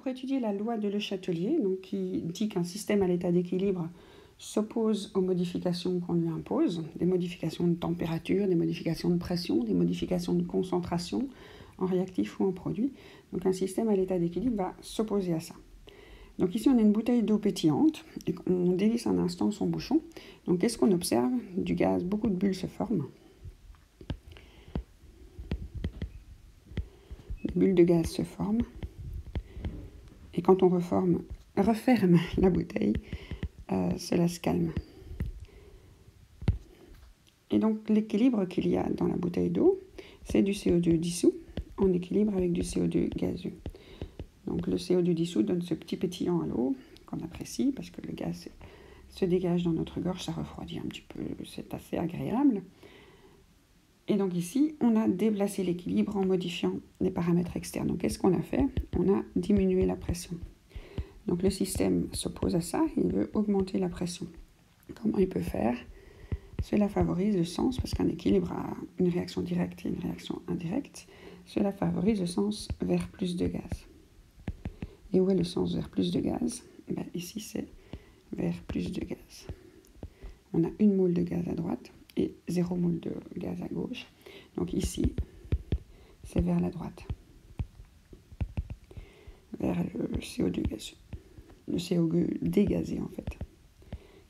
pour étudier la loi de Le Chatelier, donc, qui dit qu'un système à l'état d'équilibre s'oppose aux modifications qu'on lui impose, des modifications de température, des modifications de pression, des modifications de concentration en réactif ou en produit. Donc un système à l'état d'équilibre va s'opposer à ça. Donc ici on a une bouteille d'eau pétillante et on dévisse un instant son bouchon. Donc qu'est-ce qu'on observe? Du gaz, beaucoup de bulles se forment. Des bulles de gaz se forment. Et quand on referme la bouteille, cela se calme. Et donc l'équilibre qu'il y a dans la bouteille d'eau, c'est du CO2 dissous en équilibre avec du CO2 gazeux. Donc le CO2 dissous donne ce petit pétillant à l'eau qu'on apprécie parce que le gaz se dégage dans notre gorge, ça refroidit un petit peu, c'est assez agréable. Et donc ici, on a déplacé l'équilibre en modifiant les paramètres externes. Donc qu'est-ce qu'on a fait? On a diminué la pression. Donc le système s'oppose à ça, il veut augmenter la pression. Comment il peut faire? Cela favorise le sens, parce qu'un équilibre a une réaction directe et une réaction indirecte. Cela favorise le sens vers plus de gaz. Et où est le sens vers plus de gaz? Ici, c'est vers plus de gaz. On a 1 moule de gaz à droite et 0 moule de gaz à gauche. Donc ici, c'est vers la droite, vers le CO2 gazeux. Le CO2 dégazé, en fait,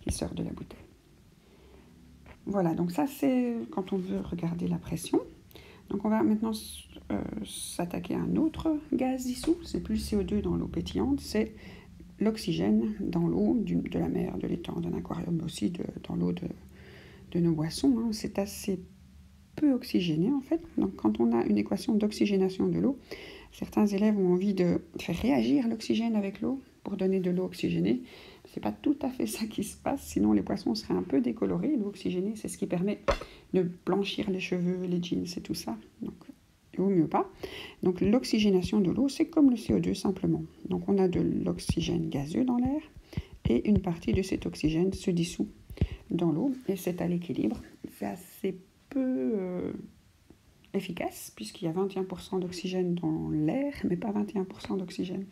qui sort de la bouteille. Voilà, donc ça, c'est quand on veut regarder la pression. Donc on va maintenant s'attaquer à un autre gaz dissous. C'est plus le CO2 dans l'eau pétillante, c'est l'oxygène dans l'eau de la mer, de l'étang, d'un aquarium, mais aussi dans l'eau de nos boissons. Hein. C'est assez peu oxygéné, en fait. Donc quand on a une équation d'oxygénation de l'eau, certains élèves ont envie de faire réagir l'oxygène avec l'eau pour donner de l'eau oxygénée. C'est pas tout à fait ça qui se passe, sinon les poissons seraient un peu décolorés. L'eau oxygénée, c'est ce qui permet de blanchir les cheveux, les jeans et tout ça. Donc, il vaut mieux pas. Donc, l'oxygénation de l'eau, c'est comme le CO2 simplement. Donc, on a de l'oxygène gazeux dans l'air et une partie de cet oxygène se dissout dans l'eau et c'est à l'équilibre. C'est assez peu efficace puisqu'il y a 21% d'oxygène dans l'air, mais pas 21% d'oxygène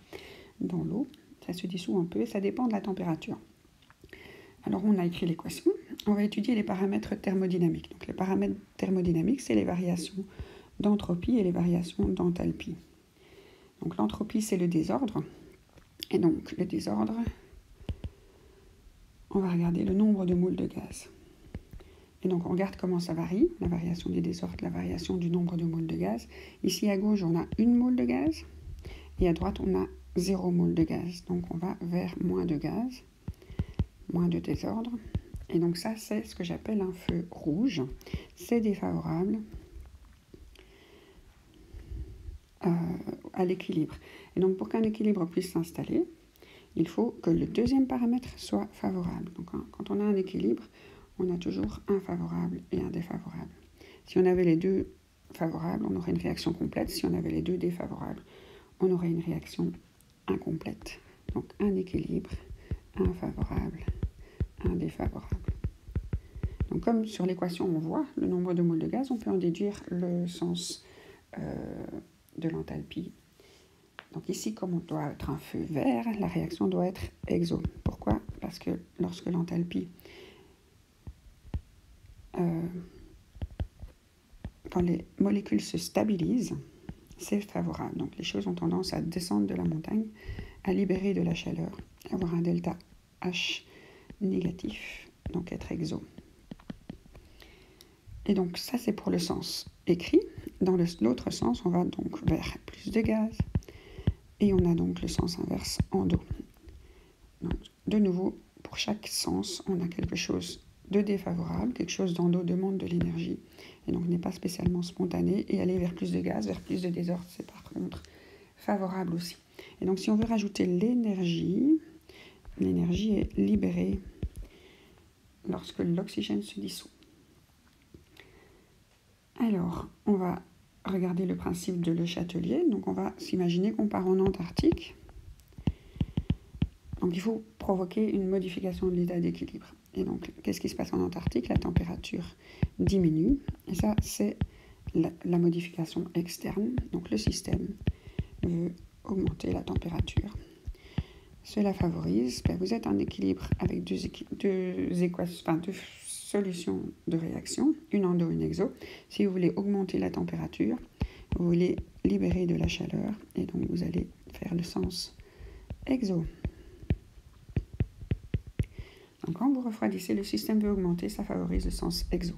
dans l'eau. Ça se dissout un peu et ça dépend de la température. Alors, on a écrit l'équation. On va étudier les paramètres thermodynamiques. Donc, les paramètres thermodynamiques, c'est les variations d'entropie et les variations d'enthalpie. Donc, l'entropie, c'est le désordre. Et donc, le désordre, on va regarder le nombre de moules de gaz. Et donc, on regarde comment ça varie, la variation du désordre, la variation du nombre de moules de gaz. Ici, à gauche, on a 1 moule de gaz. Et à droite, on a 0 moule de gaz. Donc, on va vers moins de gaz, moins de désordre. Et donc, ça, c'est ce que j'appelle un feu rouge. C'est défavorable à l'équilibre. Et donc, pour qu'un équilibre puisse s'installer, il faut que le deuxième paramètre soit favorable. Donc, quand on a un équilibre, on a toujours un favorable et un défavorable. Si on avait les deux favorables, on aurait une réaction complète. Si on avait les deux défavorables, on aurait une réaction incomplète. Donc, un équilibre, un favorable, un défavorable. Donc, comme sur l'équation, on voit le nombre de moules de gaz, on peut en déduire le sens de l'enthalpie. Donc ici, comme on doit être un feu vert, la réaction doit être exo. Pourquoi? Parce que lorsque l'enthalpie, quand les molécules se stabilisent, c'est favorable. Donc les choses ont tendance à descendre de la montagne, à libérer de la chaleur, avoir un delta H négatif, donc être exo. Et donc ça, c'est pour le sens écrit. Dans l'autre sens, on va donc vers plus de gaz. Et on a donc le sens inverse en dos. Donc, de nouveau, pour chaque sens, on a quelque chose de défavorable. Quelque chose d'en dos demande de l'énergie. Et donc n'est pas spécialement spontané. Et aller vers plus de gaz, vers plus de désordre, c'est par contre favorable aussi. Et donc si on veut rajouter l'énergie est libérée lorsque l'oxygène se dissout. Alors, on va regarder le principe de Le Chatelier. Donc, on va s'imaginer qu'on part en Antarctique. Donc, il faut provoquer une modification de l'état d'équilibre. Et donc, qu'est-ce qui se passe en Antarctique? La température diminue. Et ça, c'est la modification externe. Donc, le système veut augmenter la température. Cela favorise, vous êtes en équilibre avec deux solutions de réaction, une endo, une exo. Si vous voulez augmenter la température, vous voulez libérer de la chaleur, et donc vous allez faire le sens exo. Donc quand vous refroidissez, le système veut augmenter, ça favorise le sens exo.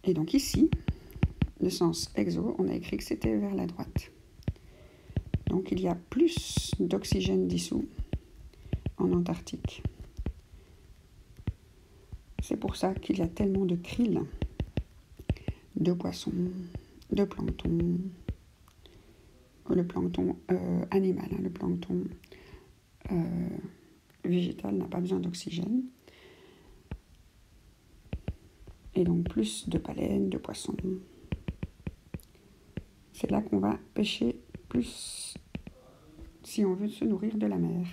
Et donc ici, le sens exo, on a écrit que c'était vers la droite. Donc il y a plus d'oxygène dissous en Antarctique. C'est pour ça qu'il y a tellement de krill, de poissons, de plancton, le plancton animal, le plancton végétal n'a pas besoin d'oxygène. Et donc plus de baleines, de poissons. C'est là qu'on va pêcher plus si on veut se nourrir de la mer.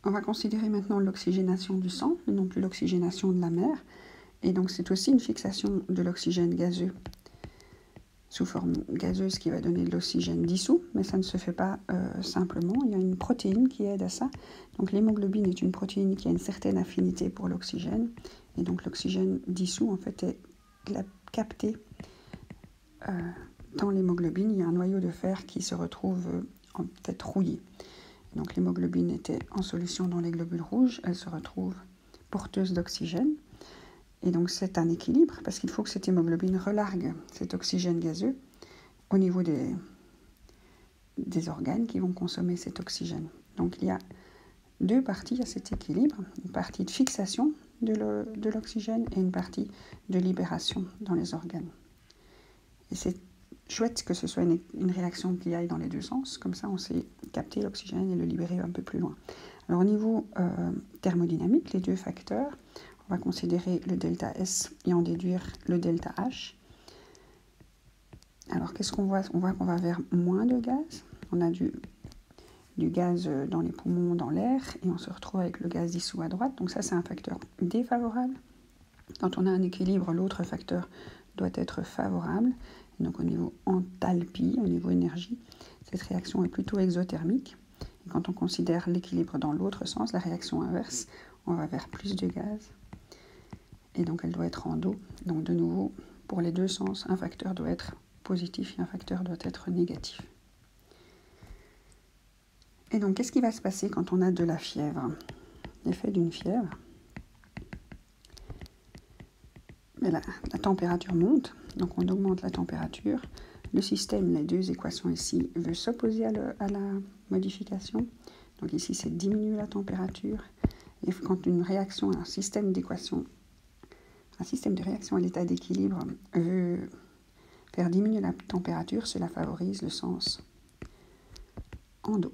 On va considérer maintenant l'oxygénation du sang, et non plus l'oxygénation de la mer. Et donc c'est aussi une fixation de l'oxygène gazeux sous forme gazeuse qui va donner de l'oxygène dissous, mais ça ne se fait pas simplement. Il y a une protéine qui aide à ça. Donc l'hémoglobine est une protéine qui a une certaine affinité pour l'oxygène. Et donc l'oxygène dissous en fait est capté dans l'hémoglobine. Il y a un noyau de fer qui se retrouve en fait rouillé. Donc l'hémoglobine était en solution dans les globules rouges, elle se retrouve porteuse d'oxygène. Et donc c'est un équilibre parce qu'il faut que cette hémoglobine relargue cet oxygène gazeux au niveau des organes qui vont consommer cet oxygène. Donc il y a deux parties à cet équilibre, une partie de fixation de l'oxygène et une partie de libération dans les organes. Et c'est chouette que ce soit une réaction qui aille dans les deux sens, comme ça on sait capter l'oxygène et le libérer un peu plus loin. Alors au niveau thermodynamique, les deux facteurs, on va considérer le delta S et en déduire le delta H. Alors qu'est-ce qu'on voit? On voit qu'on va vers moins de gaz. On a du gaz dans les poumons, dans l'air, et on se retrouve avec le gaz dissous à droite. Donc ça, c'est un facteur défavorable. Quand on a un équilibre, l'autre facteur doit être favorable. Et donc au niveau enthalpie, au niveau énergie, cette réaction est plutôt exothermique. Et quand on considère l'équilibre dans l'autre sens, la réaction inverse, on va vers plus de gaz. Et donc elle doit être en dos. Donc de nouveau, pour les deux sens, un facteur doit être positif et un facteur doit être négatif. Et donc qu'est-ce qui va se passer quand on a de la fièvre? L'effet d'une fièvre, la température monte, donc on augmente la température. Le système, les deux équations ici, veut s'opposer à la modification. Donc ici, c'est diminuer la température. Et quand une réaction, un système de réaction à l'état d'équilibre veut faire diminuer la température, cela favorise le sens endo.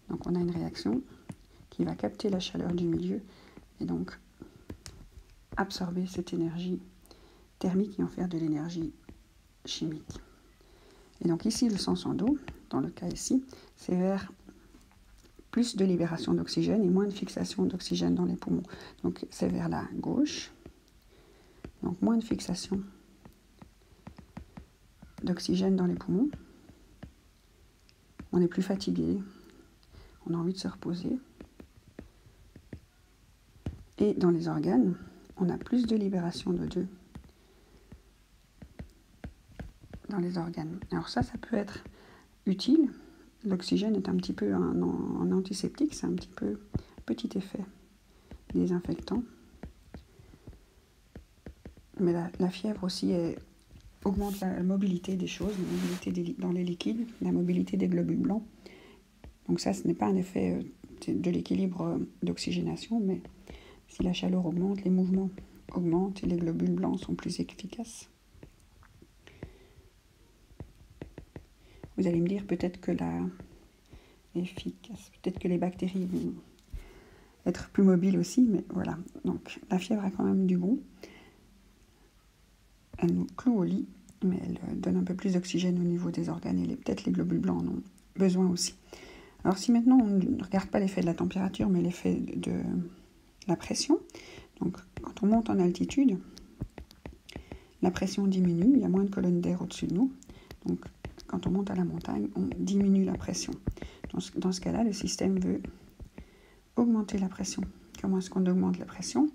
Donc on a une réaction qui va capter la chaleur du milieu et donc absorber cette énergie thermique et en faire de l'énergie chimique. Et donc ici, le sens endo, dans le cas ici, c'est vers plus de libération d'oxygène et moins de fixation d'oxygène dans les poumons. Donc c'est vers la gauche, donc moins de fixation d'oxygène dans les poumons. On est plus fatigué, on a envie de se reposer. Et dans les organes, on a plus de libération d'O2 dans les organes. Alors ça peut être utile. L'oxygène est un petit peu un antiseptique, c'est un petit peu petit effet désinfectant. Mais la fièvre aussi augmente la mobilité des choses, la mobilité dans les liquides, la mobilité des globules blancs. Donc ça, ce n'est pas un effet de l'équilibre d'oxygénation, mais si la chaleur augmente, les mouvements augmentent et les globules blancs sont plus efficaces. Vous allez me dire peut-être que les bactéries vont être plus mobiles aussi, mais voilà. Donc la fièvre a quand même du bon. Elle nous cloue au lit, mais elle donne un peu plus d'oxygène au niveau des organes et peut-être les globules blancs en ont besoin aussi. Alors si maintenant on ne regarde pas l'effet de la température, mais l'effet de la pression, donc quand on monte en altitude, la pression diminue, il y a moins de colonnes d'air au-dessus de nous. Donc quand on monte à la montagne, on diminue la pression. Dans ce cas-là, le système veut augmenter la pression. Comment est-ce qu'on augmente la pression?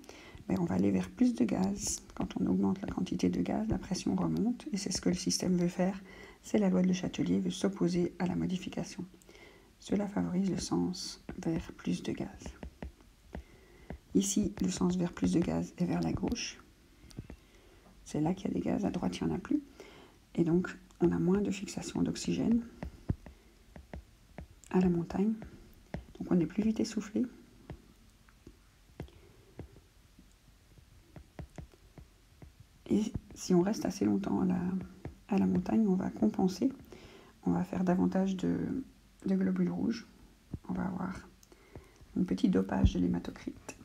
On va aller vers plus de gaz. Quand on augmente la quantité de gaz, la pression remonte, et c'est ce que le système veut faire. C'est la loi de Le Chatelier, veut s'opposer à la modification. Cela favorise le sens vers plus de gaz. Ici, le sens vers plus de gaz est vers la gauche. C'est là qu'il y a des gaz, à droite, il n'y en a plus. Et donc, on a moins de fixation d'oxygène à la montagne. Donc, on est plus vite essoufflé. Et si on reste assez longtemps à la montagne, on va compenser. On va faire davantage de globules rouges. On va avoir un petit dopage de l'hématocrite.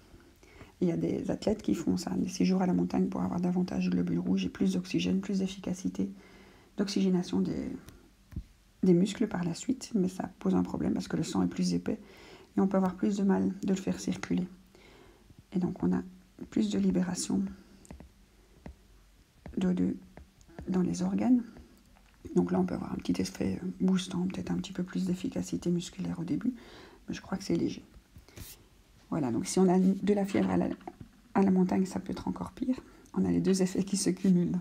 Il y a des athlètes qui font ça, des séjours à la montagne pour avoir davantage de globules rouges et plus d'oxygène, plus d'efficacité d'oxygénation des muscles par la suite. Mais ça pose un problème parce que le sang est plus épais et on peut avoir plus de mal de le faire circuler. Et donc on a plus de libération d'O2 dans les organes. Donc là, on peut avoir un petit effet boostant, peut-être un petit peu plus d'efficacité musculaire au début, mais je crois que c'est léger. Voilà, donc si on a de la fièvre à la montagne, ça peut être encore pire. On a les deux effets qui se cumulent.